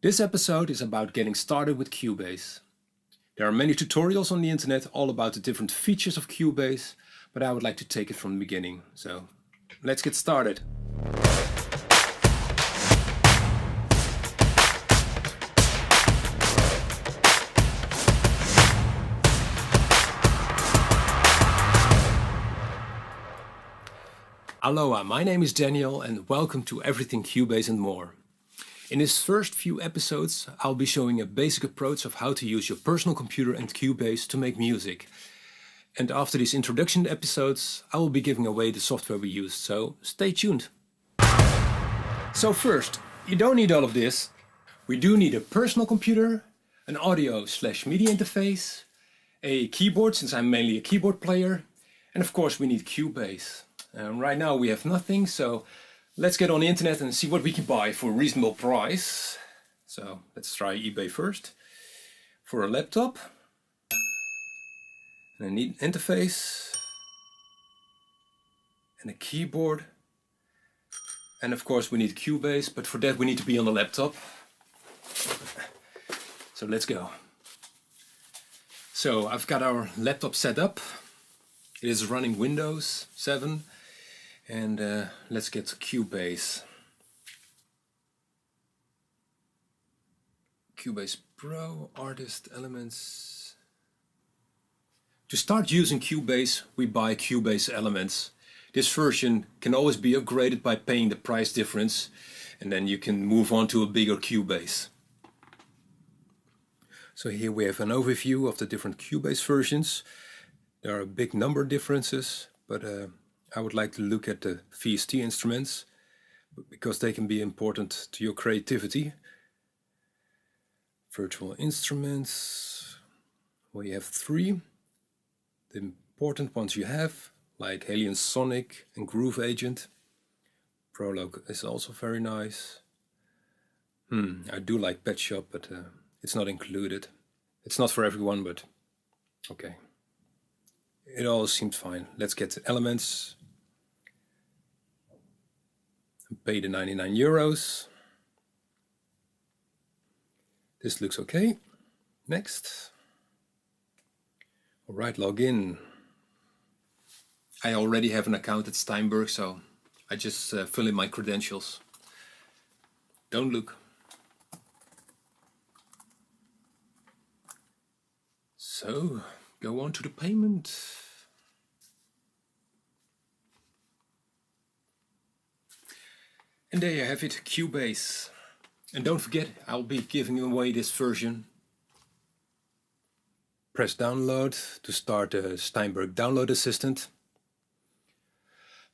This episode is about getting started with Cubase. There are many tutorials on the internet all about the different features of Cubase, but I would like to take it from the beginning. So let's get started. Aloha, my name is Daniel and welcome to Everything Cubase and More. In this first few episodes, I'll be showing a basic approach of how to use your personal computer and Cubase to make music. And after these introduction episodes, I will be giving away the software we use, so stay tuned. So first, you don't need all of this. We do need a personal computer, an audio/media interface, a keyboard since I'm mainly a keyboard player, and of course we need Cubase. Right now we have nothing, so let's get on the internet and see what we can buy for a reasonable price. So let's try eBay first. For a laptop, and I need an interface, and a keyboard, and of course we need Cubase, but for that we need to be on the laptop. So let's go. So I've got our laptop set up. It is running Windows 7. And let's get to Cubase. Cubase Pro, Artist, Elements. To start using Cubase, we buy Cubase Elements. This version can always be upgraded by paying the price difference, and then you can move on to a bigger Cubase. So here we have an overview of the different Cubase versions. There are a big number of differences, but I would like to look at the VST instruments because they can be important to your creativity. Virtual instruments, well, you have three. The important ones you have, like Alien Sonic and Groove Agent. Prologue is also very nice. I do like Pet Shop, but it's not included. It's not for everyone, but okay. It all seems fine. Let's get to Elements. Pay the €99. This looks okay. Next. Alright, log in. I already have an account at Steinberg, so I just fill in my credentials. Don't look. So, go on to the payment. And there you have it, Cubase. And don't forget, I'll be giving away this version. Press download to start the Steinberg download assistant.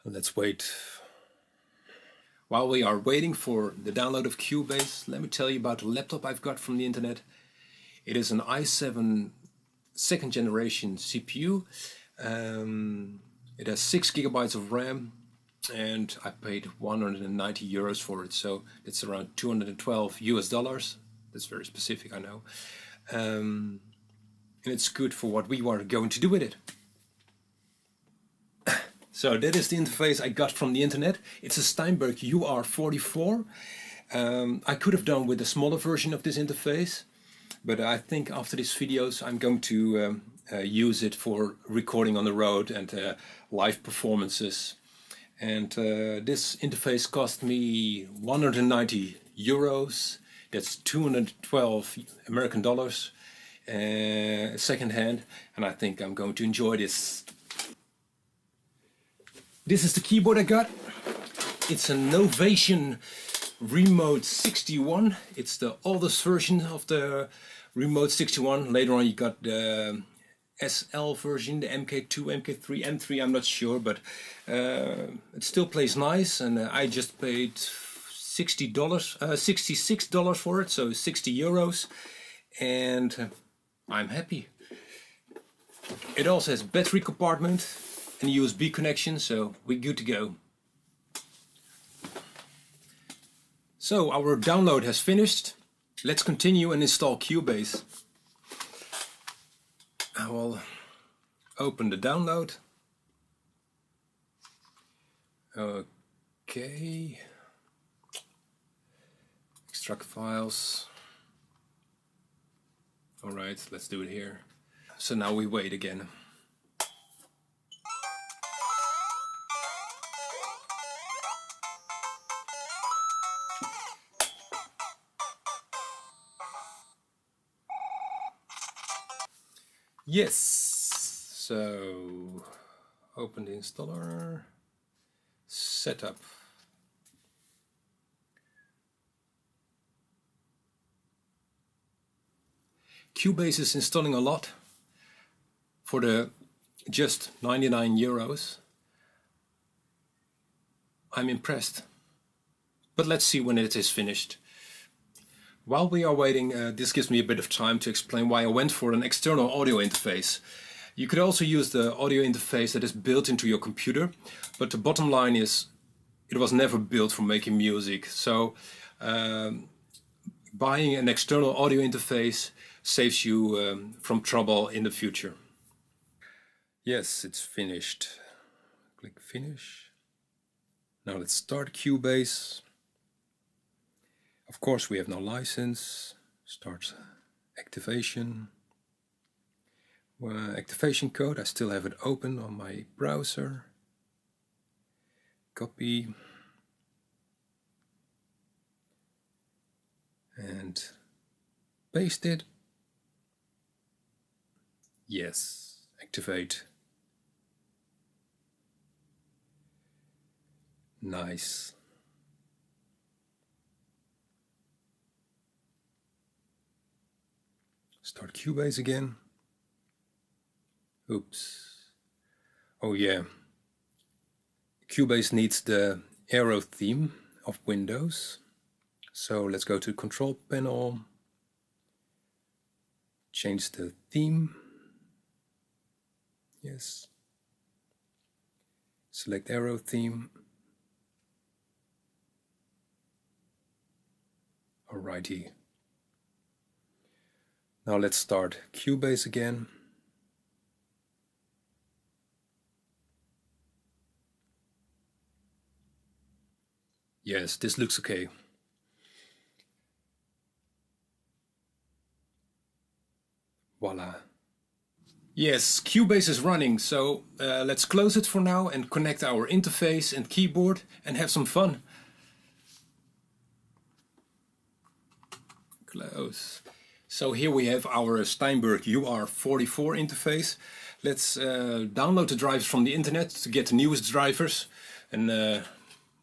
And let's wait. While we are waiting for the download of Cubase, let me tell you about the laptop I've got from the internet. It is an i7 second generation CPU. It has 6 gigabytes of RAM. And I paid €190 for it, so it's around $212. That's very specific, I know. And it's good for what we are going to do with it. So that is the interface I got from the internet. It's a Steinberg UR44. I could have done with a smaller version of this interface, but I think after these videos I'm going to use it for recording on the road and live performances. And this interface cost me €190. That's 212 American dollars, second hand, and I think I'm going to enjoy this. This is the keyboard I got. It's a Novation Remote 61. It's the oldest version of the Remote 61. Later on you got the SL version, the MK2, MK3, M3, I'm not sure, but it still plays nice, and I just paid $66 for it, so €60, and I'm happy. It also has battery compartment and USB connection, so we're good to go. So our download has finished. Let's continue and install Cubase. I will open the download. Okay. Extract files. Alright, let's do it here. So now we wait again. Yes, so open the installer, setup. Cubase is installing a lot for the just 99 euros. I'm impressed. But let's see when it is finished. While we are waiting, this gives me a bit of time to explain why I went for an external audio interface. You could also use the audio interface that is built into your computer, but the bottom line is it was never built for making music. So buying an external audio interface saves you from trouble in the future. Yes, it's finished. Click finish. Now let's start Cubase. Of course we have no license. Start activation. Activation code, I still have it open on my browser. Copy. And paste it. Yes, activate. Nice. Start Cubase again. Oops. Oh yeah. Cubase needs the arrow theme of Windows. So let's go to Control Panel. Change the theme. Yes. Select arrow theme. Alrighty. Now let's start Cubase again. Yes, this looks okay. Voila. Yes, Cubase is running, so let's close it for now and connect our interface and keyboard and have some fun. Close. So here we have our Steinberg UR44 interface. Let's download the drivers from the internet to get the newest drivers and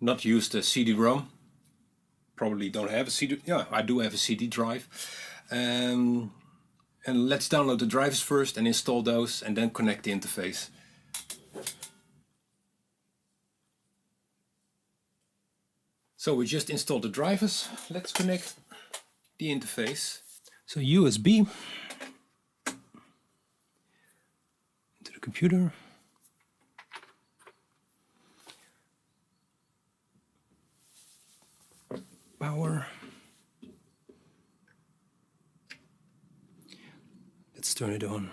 not use the CD-ROM. Probably don't have a CD. Yeah, I do have a CD drive. And let's download the drivers first and install those and then connect the interface. So we just installed the drivers. Let's connect the interface. So USB into the computer. Power. Let's turn it on.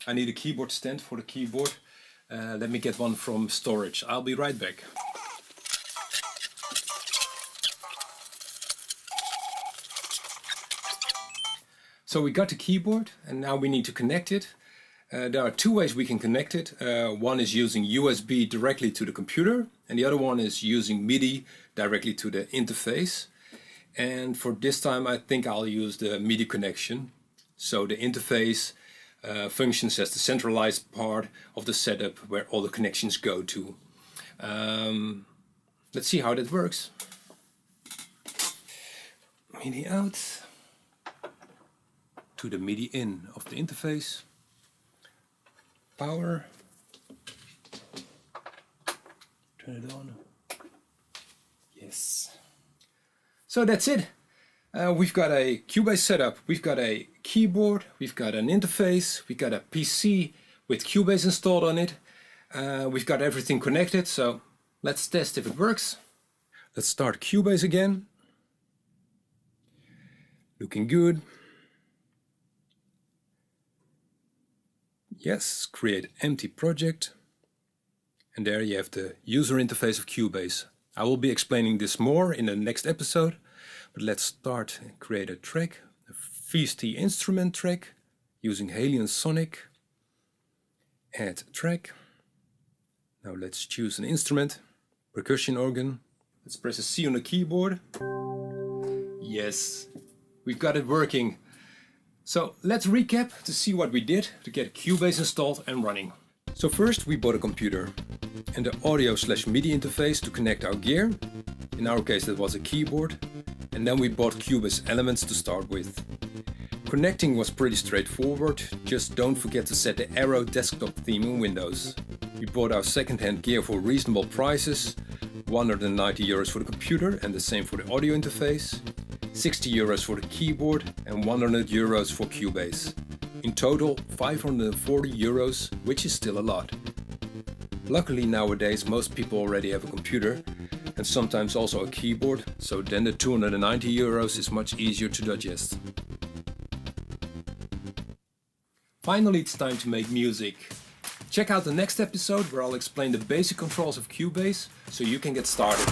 I need a keyboard stand for the keyboard. Let me get one from storage. I'll be right back. So we got the keyboard and now we need to connect it. There are two ways we can connect it. One is using USB directly to the computer and the other one is using MIDI directly to the interface. And for this time I think I'll use the MIDI connection. So the interface functions as the centralized part of the setup where all the connections go to. Let's see how that works. MIDI out to the MIDI in of the interface. Power. Turn it on. Yes. So that's it. We've got a Cubase setup, we've got a keyboard, we've got an interface, we've got a PC with Cubase installed on it. We've got everything connected, so let's test if it works. Let's start Cubase again. Looking good. Yes, create empty project. And there you have the user interface of Cubase. I will be explaining this more in the next episode, but let's start and create a track, a feisty instrument track using Halion Sonic. Add track. Now let's choose an instrument, percussion organ. Let's press a C on the keyboard. Yes, we've got it working. So let's recap to see what we did to get Cubase installed and running. So first we bought a computer and the audio/MIDI interface to connect our gear. In our case that was a keyboard. And then we bought Cubase elements to start with. Connecting was pretty straightforward, just don't forget to set the Arrow desktop theme in Windows. We bought our second-hand gear for reasonable prices, 190 euros for the computer and the same for the audio interface, 60 euros for the keyboard and 100 euros for Cubase. In total 540 euros, which is still a lot. Luckily nowadays most people already have a computer and sometimes also a keyboard, so then the 290 euros is much easier to digest. Finally, it's time to make music. Check out the next episode where I'll explain the basic controls of Cubase so you can get started.